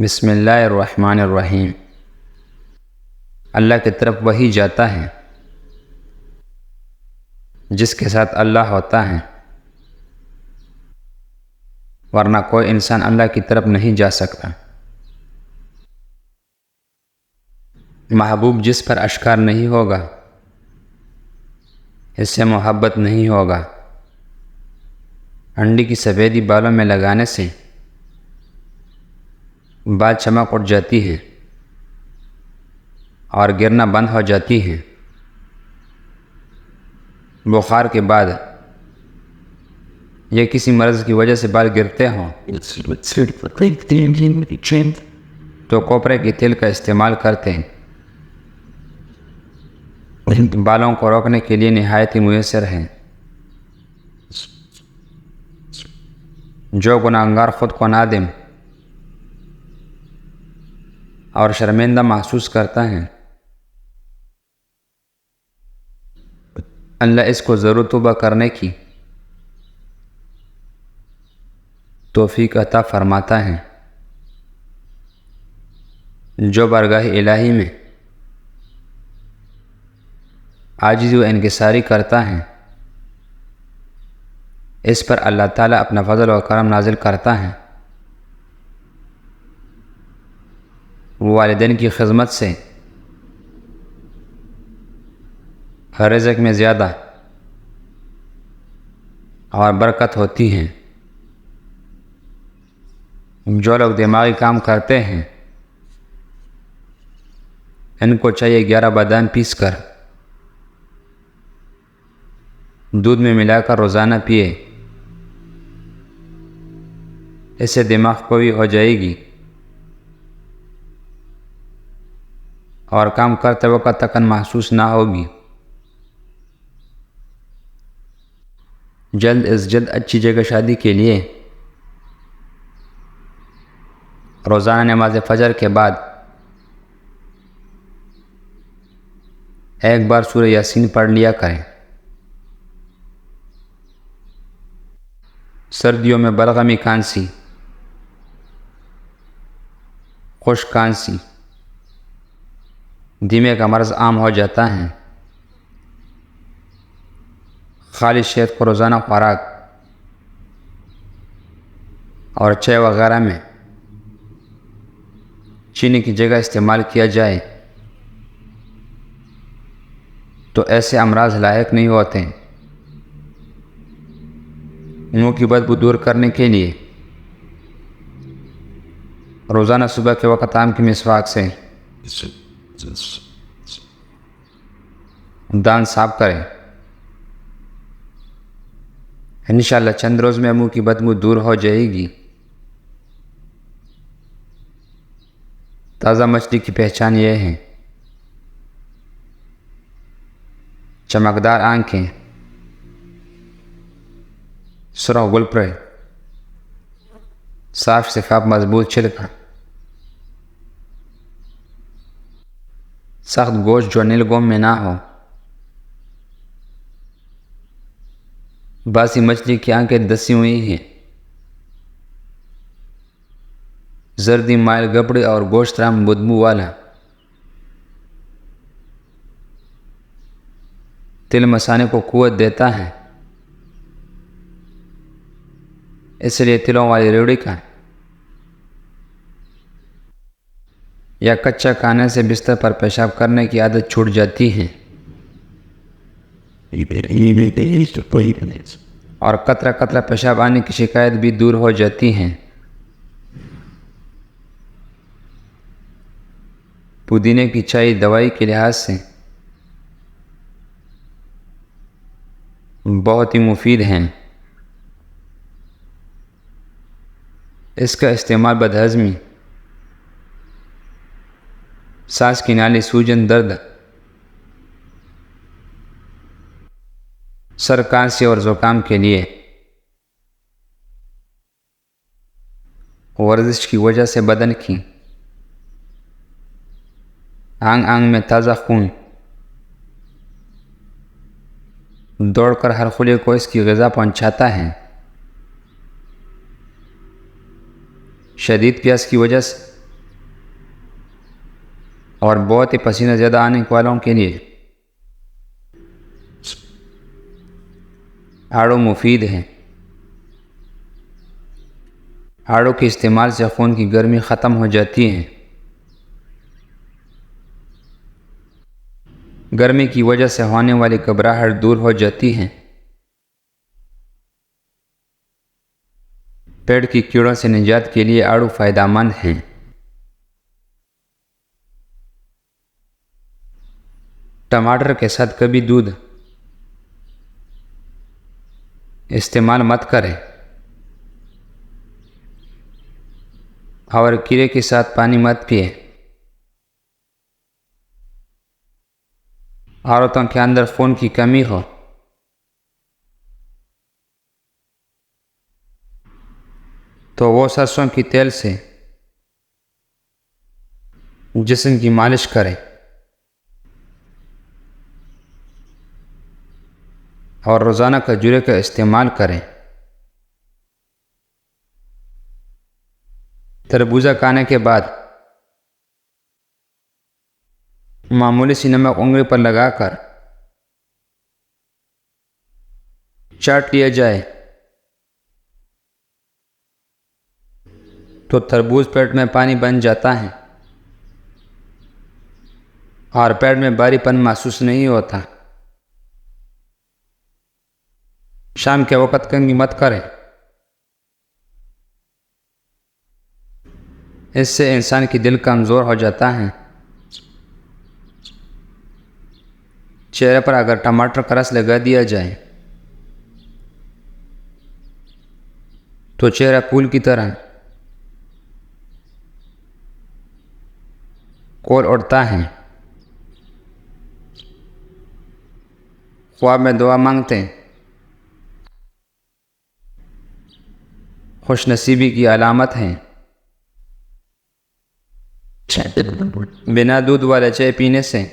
بسم اللہ الرحمن الرحیم۔ اللہ کی طرف وہی جاتا ہے جس کے ساتھ اللہ ہوتا ہے، ورنہ کوئی انسان اللہ کی طرف نہیں جا سکتا۔ محبوب جس پر اشکار نہیں ہوگا، اس سے محبت نہیں ہوگا۔ انڈی کی سفیدی بالوں میں لگانے سے بال چمک اٹھ جاتی ہے اور گرنا بند ہو جاتی ہے۔ بخار کے بعد یا کسی مرض کی وجہ سے بال گرتے ہوں تو کوپرے کے تیل کا استعمال کرتے ہیں۔ بالوں کو روکنے کے لیے نہایت ہی میسر ہے۔ جو گناہگار خود کو نادم اور شرمندہ محسوس کرتا ہے، اللہ اس کو ضرور توبہ کرنے کی توفیق عطا فرماتا ہے۔ جو بارگاہ الہی میں عاجزی و انکساری کرتا ہے، اس پر اللہ تعالیٰ اپنا فضل و کرم نازل کرتا ہے۔ والدین کی خدمت سے رزق میں زیادہ اور برکت ہوتی ہے۔ جو لوگ دماغی کام کرتے ہیں، ان کو چاہیے 11 بادام پیس کر دودھ میں ملا کر روزانہ پیے، اس سے دماغ قوی ہو جائے گی اور کام کرتے وقت تھکن محسوس نہ ہوگی۔ جلد از جلد اچھی جگہ شادی کے لیے روزانہ نماز فجر کے بعد ایک بار سورہ یاسین پڑھ لیا کریں۔ سردیوں میں بلغمی کھانسی، خشک کھانسی، دمے کا مرض عام ہو جاتا ہے۔ خالص شہد کو روزانہ خوراک اور چائے وغیرہ میں چینی کی جگہ استعمال کیا جائے تو ایسے امراض لاحق نہیں ہوتے۔ منہ کی بدبو دور کرنے کے لیے روزانہ صبح کے وقت آم کی مسواک سے دانت صاف کریں۔ انشاءاللہ چند روز میں منہ کی بدبو دور ہو جائے گی۔ تازہ مچھلی کی پہچان یہ ہے: چمکدار آنکھیں، سرخ گلپرے، صاف شفاف مضبوط چھلکا، سخت گوشت جو نیل گم میں نہ ہو۔ باسی مچھلی کی آنکھیں دسی ہوئی ہیں، زردی مائل گپڑے اور گوشت رام بدبو والا۔ تل مسانے کو قوت دیتا ہے، اس لیے تلوں والی ریوڑی کا یا کچا کھانے سے بستر پر پیشاب کرنے کی عادت چھوٹ جاتی ہے اور قطرہ قطرہ پیشاب آنے کی شکایت بھی دور ہو جاتی ہے۔ پودینے کی چائے دوائی کے لحاظ سے بہت ہی مفید ہیں۔ اس کا استعمال بدہضمی، سانس کی نالی سوجن، درد، سر کھانسی اور زکام کے لیے، ورزش کی وجہ سے بدن کی آنگ آنگ میں تازہ خون دوڑ کر ہر خلیے کو اس کی غذا پہنچاتا ہے۔ شدید پیاس کی وجہ سے اور بہت ہی پسینہ زیادہ آنے والوں کے لیے آڑو مفید ہیں۔ آڑو کے استعمال سے خون کی گرمی ختم ہو جاتی ہے۔ گرمی کی وجہ سے ہونے والی گھبراہٹ دور ہو جاتی ہے۔ پیٹ کی کیڑوں سے نجات کے لیے آڑو فائدہ مند ہیں۔ ٹماٹر کے ساتھ کبھی دودھ استعمال مت کریں اور کیڑے کے ساتھ پانی مت پئیں۔ عورتوں کے اندر خون کی کمی ہو تو وہ سرسوں کی تیل سے جسم کی مالش کریں اور روزانہ کھجورے کا استعمال کریں۔ تربوزہ کھانے کے بعد معمولی سی نمک انگلی پر لگا کر چاٹ لیا جائے تو تربوز پیٹ میں پانی بن جاتا ہے اور پیٹ میں بھاری پن محسوس نہیں ہوتا۔ شام کے وقت کنگھی مت کریں، اس سے انسان کی دل کمزور ہو جاتا ہے۔ چہرے پر اگر ٹماٹر کا رس لگا دیا جائے تو چہرہ پھول کی طرح کھل اٹھتا ہے۔ خواب میں دعا مانگتے خوش نصیبی کی علامت ہے۔ بنا دودھ والا چائے پینے سے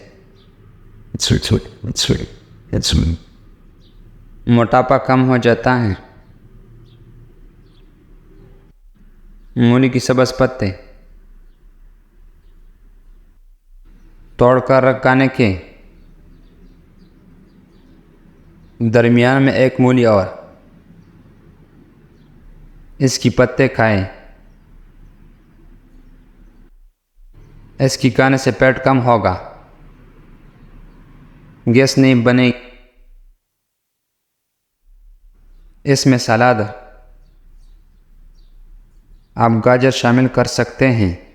موٹاپا کم ہو جاتا ہے۔ مولی کی سبز پتے توڑ کر رکھنے کے درمیان میں ایک مولی اور اس کی پتے کھائیں۔ اس کی کھانے سے پیٹ کم ہوگا، گیس نہیں بنے۔ اس میں سلاد آپ گاجر شامل کر سکتے ہیں۔